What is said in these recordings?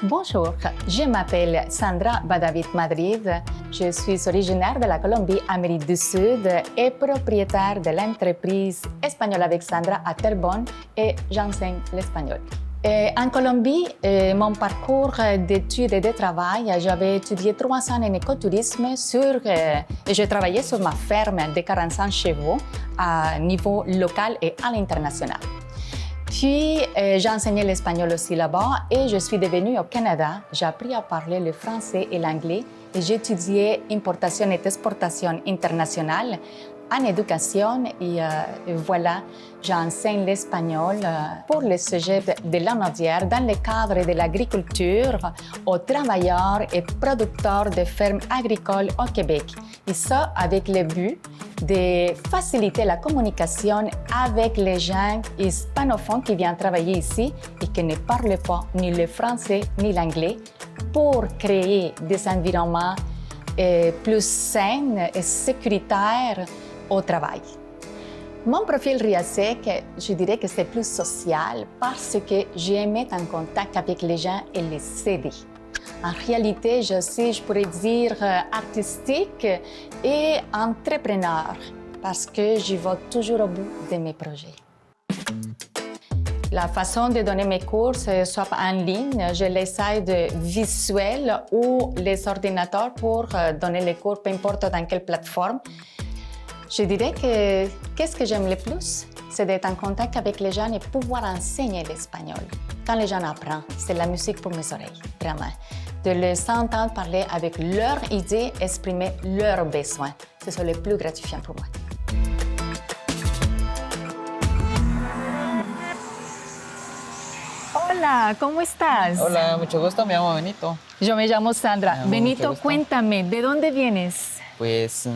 Bonjour, je m'appelle Sandra Badavid Madrid. Je suis originaire de la Colombie, Amérique du Sud et propriétaire de l'entreprise Espagnol avec Sandra à Terrebonne et j'enseigne l'espagnol. En Colombie, mon parcours d'études et de travail, j'avais étudié 3 ans en écotourisme et je travaillais sur ma ferme de 45 chevaux à niveau local et à l'international. Puis, j'ai enseigné l'espagnol aussi là-bas et je suis devenue au Canada. J'ai appris à parler le français et l'anglais et j'ai étudié importation et exportation internationale en éducation et voilà, j'enseigne l'espagnol pour le cégep de Lanaudière dans le cadre de l'agriculture aux travailleurs et producteurs de fermes agricoles au Québec. Et ça avec le but de faciliter la communication avec les gens hispanophones qui viennent travailler ici et qui ne parlent pas ni le français ni l'anglais pour créer des environnements plus sains et sécuritaires au travail. Mon profil RIASEC, je dirais que c'est plus social parce que j'aime être en contact avec les gens et les aider. En réalité, je pourrais dire artistique et entrepreneur parce que je vais toujours au bout de mes projets. La façon de donner mes cours, soit en ligne, je l'essaie de visuel ou les ordinateurs pour donner les cours, peu importe dans quelle plateforme. Je dirais que qu'est-ce que j'aime le plus, c'est d'être en contact avec les gens et pouvoir enseigner l'espagnol. Quand les gens apprennent, c'est la musique pour mes oreilles, vraiment. De les entendre parler avec leurs idées, exprimer leurs besoins. C'est le plus gratifiant pour moi. Hola, ¿cómo estás? Hola, mucho gusto, me llamo Benito. Yo me llamo Sandra. Benito, cuéntame, ¿de dónde vienes? Pues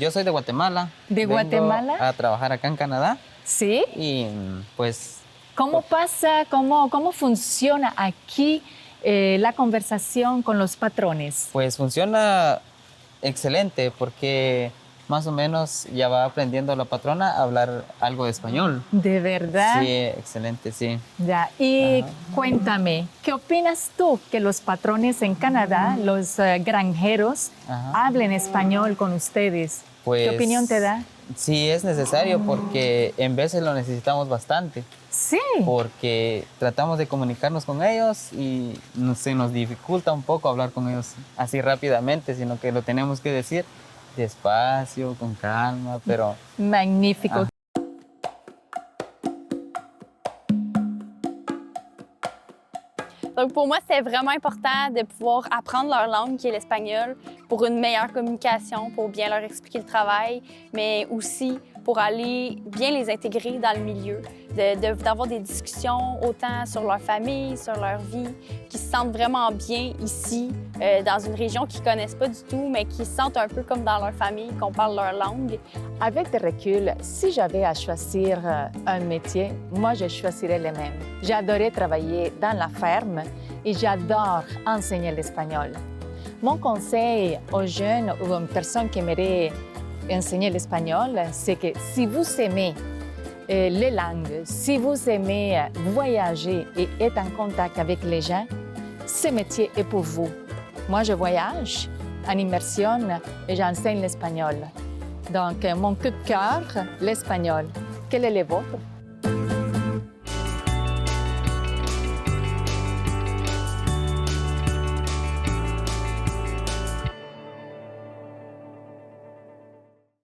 yo soy de Guatemala. ¿De Vengo Guatemala? a trabajar acá en Canadá. ¿Sí? Y pues... ¿Cómo pasa, cómo funciona aquí la conversación con los patrones? Pues funciona excelente porque más o menos ya va aprendiendo la patrona a hablar algo de español. ¿De verdad? Sí, excelente, sí. Ya, y cuéntame, ¿qué opinas tú que los patrones en Canadá, los granjeros, hablen español con ustedes? Pues, ¿Qué opinión te da? Sí, es necesario porque en veces lo necesitamos bastante. Sí. Porque tratamos de comunicarnos con ellos y se nos dificulta un poco hablar con ellos así rápidamente, sino que lo tenemos que decir despacio, con calma, pero... Magnifico. Donc pour moi, c'est vraiment important de pouvoir apprendre leur langue, qui est l'espagnol, pour une meilleure communication, pour bien leur expliquer le travail, mais aussi pour aller bien les intégrer dans le milieu, d'avoir des discussions autant sur leur famille, sur leur vie, qui se sentent vraiment bien ici, dans une région qu'ils ne connaissent pas du tout, mais qui se sentent un peu comme dans leur famille, qu'on parle leur langue. Avec le recul, si j'avais à choisir un métier, moi, je choisirais le même. J'adorais travailler dans la ferme et j'adore enseigner l'espagnol. Mon conseil aux jeunes ou aux personnes qui aimeraient enseigner l'espagnol, c'est que si vous aimez les langues, si vous aimez voyager et être en contact avec les gens, ce métier est pour vous. Moi, je voyage en immersion et j'enseigne l'espagnol. Donc, mon coup de cœur, l'espagnol. Quel est le vôtre?